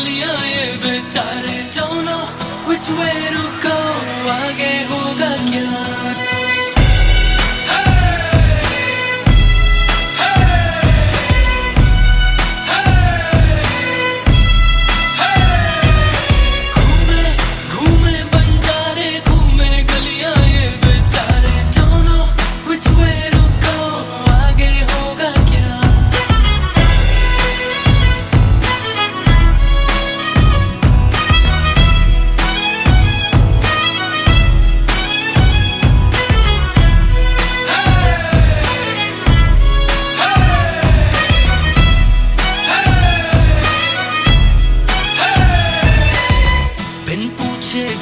गलियां ये बेचारे don't know which way to go, आगे होगा क्या।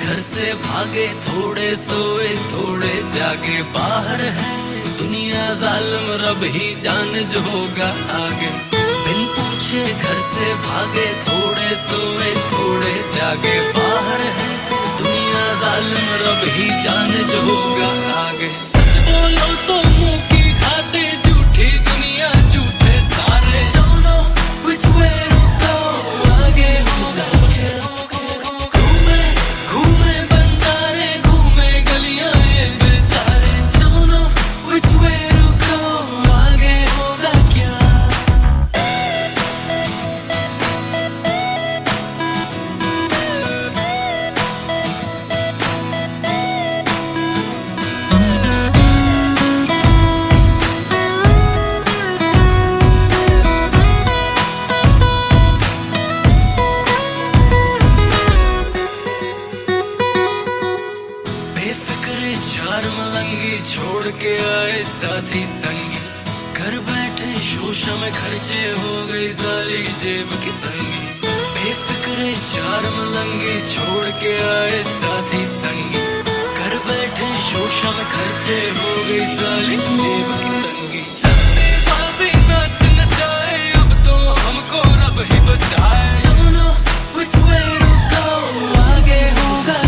घर से भागे, थोड़े सोए थोड़े जागे, बाहर है दुनिया जालिम, रब ही जाने जो होगा आगे। बिन पूछे घर से भागे, थोड़े सोए थोड़े जागे, बाहर है दुनिया जालिम, रब ही जाने जो होगा आगे। सच बोलो तो मुंह की खाते, झूठी दुनिया झूठे सारे don't know which way to go, आगे होगा क्या। चार मलंगी छोड़ के आए साथी संगी, घर बैठे शोशा में खर्चे हो गई साली जेब की तंगी। बेफिक्रे चार मलंगी छोड़ के आए साथी संगी, घर बैठे शोशा में खर्चे हो गई साली जेब की तंगी। चलते बाजी नाच नचाए, अब तो हमको रब ही बचाए। Don't know which way to go, आगे होगा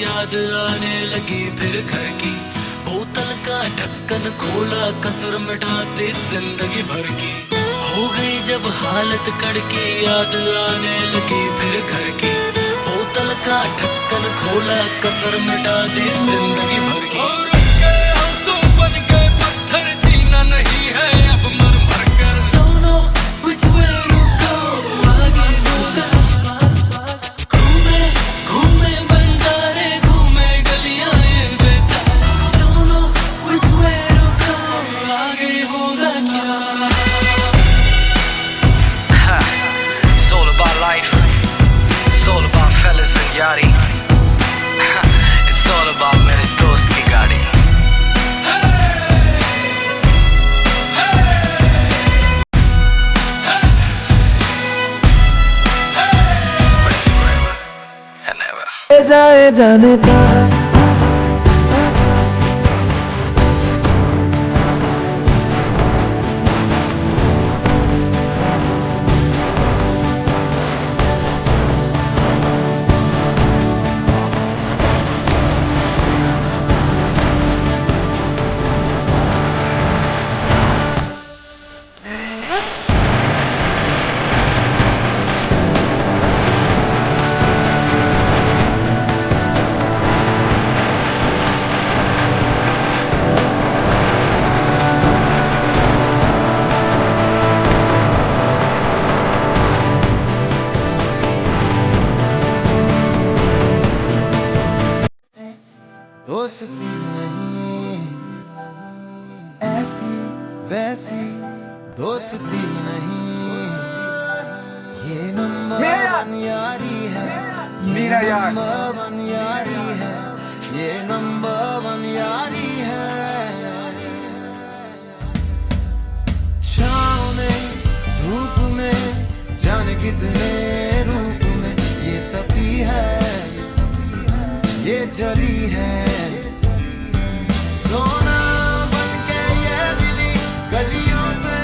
याद आने लगी फिर घर की, बोतल का ढक्कन खोला कसर मिटाते जिंदगी भर की। हो गई जब हालत कड़की, याद आने लगी फिर घर की, बोतल का ढक्कन खोला कसर मिटाते जिंदगी भर की। और उनके आंसू बन गए पत्थर, जीना नहीं है अब मर मर कर। Don't know which way to go, आगे होगा। Yachty. It's all about मेरे दोस्त की गाड़ी। जाए जाने का दोस्ती नहीं ऐसी वैसी, दोस्ती नहीं ये नंबर वन यारी है, ये नंबर वन यारी है, ये नंबर वन यारी है। छाँव में कितने रूप में ये तपी है, ये जली है। सोना बनके ये मिली गलियों से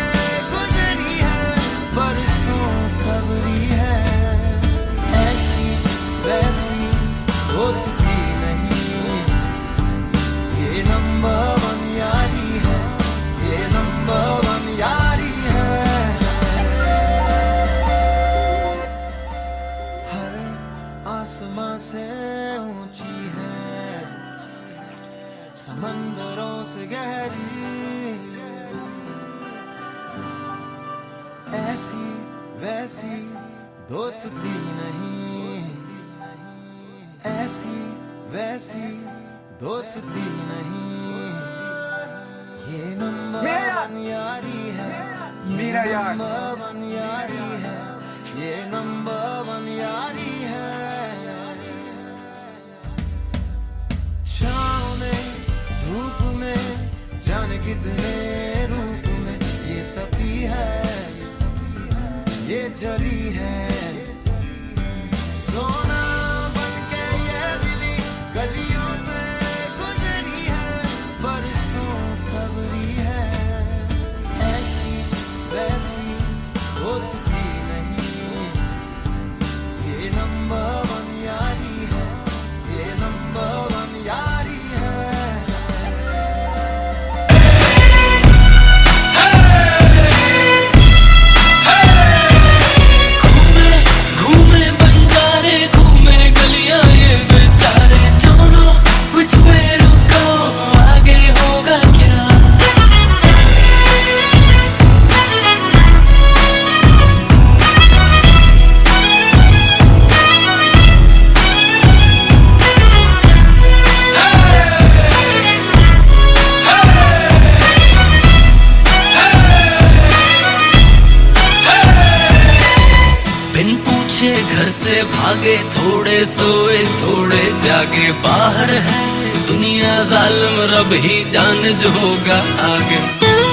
गुजरी है, बरसों सबरी है। ऐसी वैसी दोस्ती नहीं, ये नंबर वन यारी है, ये नंबर वन यारी है। हर आसमां से ऊंची है, समंदरों से गहरी। ऐसी वैसी दोस्ती नहीं, ऐसी वैसी दोस्ती नहीं, ये नंबर वन यारी है, मेरा यार। नंबर वन यारी है, ये नंबर वन यारी है। छाँव में धूप में जाने कितने रूप में ये तपी है, ये जली है। सोना बनके ये मिली गलियों से गुजरी है, बरसों सबरी है। ऐसी वैसी दोस्ती नहीं, ये नंबर वन यारी है, ये नंबर वन यारी है। घूमे बंजारे घूमे गलियां ये बेचारे, दोनों which way to go, आगे होगा क्या। बिन पूछे घर से भागे, थोड़े सोए थोड़े जागे। बाहर है दुनिया जालिम, रब ही जाने जो होगा आगे।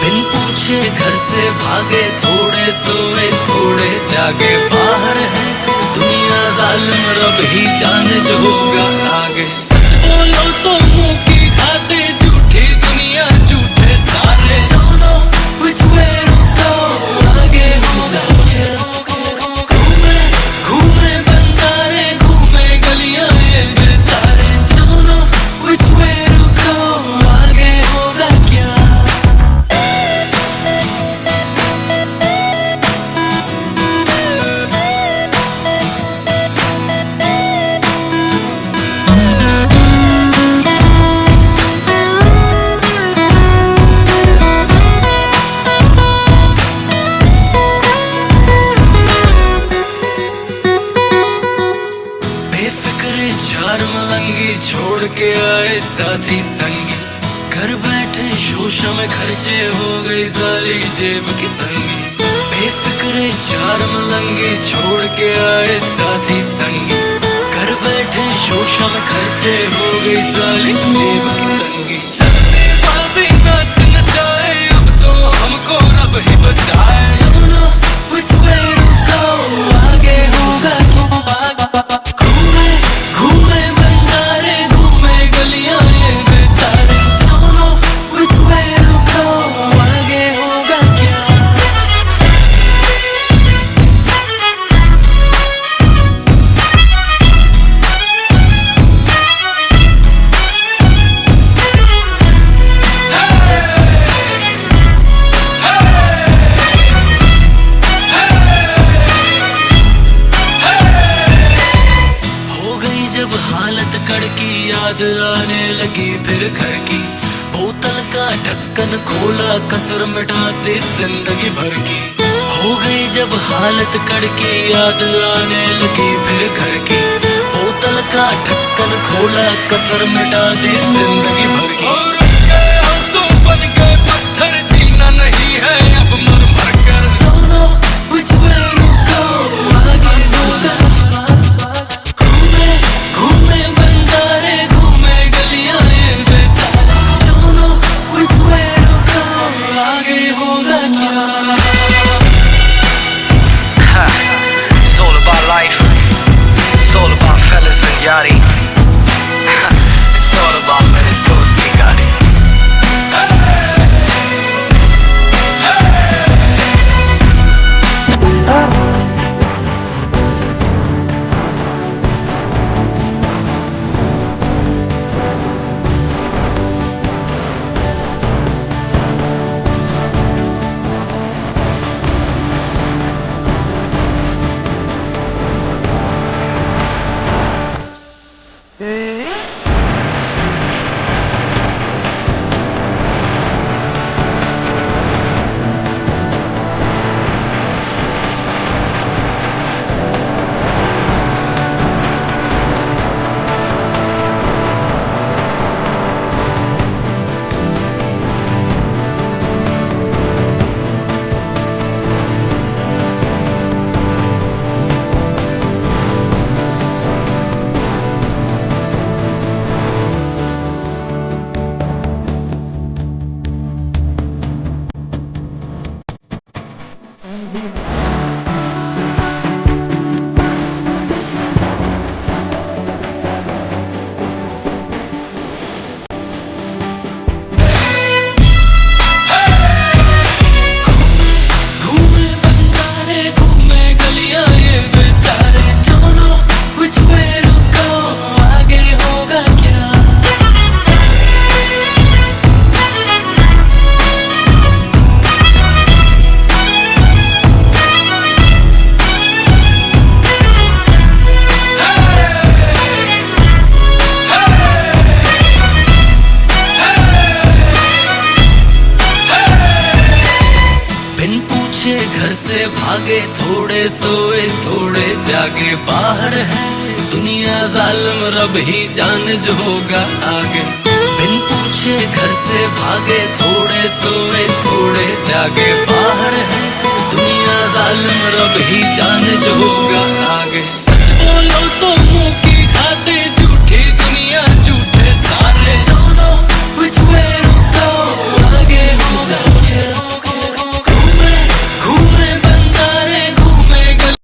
बिन पूछे घर से भागे, थोड़े सोए थोड़े जागे। बाहर है दुनिया जालिम, रब ही जाने जो होगा आगे। सच बोलो तो मुंह की खाते, झूठी दुनिया झूठे सारे। दोनों which way to go, आगे होगा क्या। घूमे बंजारे घूमे गलियां ये बेचारे, दोनों which way to go, आगे होगा क्या। बेफिक्रे चार मलंगी छोड़ के आए साथी संगी। घर बैठे शोशा में खर्चे हो गई साली जेब की तंगी। बेफिक्रे चार मलंगी छोड़ के आए साथी संगी। घर बैठे शोशा में खर्चे हो गई साली जेब की तंगी। चलते बाजी नाच नचाए, अब तो हमको रब ही बचाए। दोनों which way to go, आगे होगा क्या। घूमे बंजारे घूमे गलियां ये बेचारे, दोनों which way to go, आगे होगा क्या। जब हालत कड़की, याद आने लगी फिर घर की। बोतल का ढक्कन खोला, कसर मिटाते जिंदगी भर की। हो गई जब हालत कड़की, याद आने लगी फिर घर की। बोतल का ढक्कन खोला, कसर मिटाते जिंदगी भर की। और उसके आंसू बन गए पत्थर, जीना नहीं है अब मर मर कर। दोनों which way to go, आगे होगा। घूमे बंजारे घूमे गलियां ये बेचारे, दोनों which way to go, आगे होगा क्या। पूछे घर से भागे, थोड़े सोए थोड़े जागे, बाहर है दुनिया जालिम, रब ही जाने जो होगा आगे। बिन पूछे घर से भागे, थोड़े सोए थोड़े जागे, बाहर है दुनिया जालिम, रब ही जाने जो होगा आगे।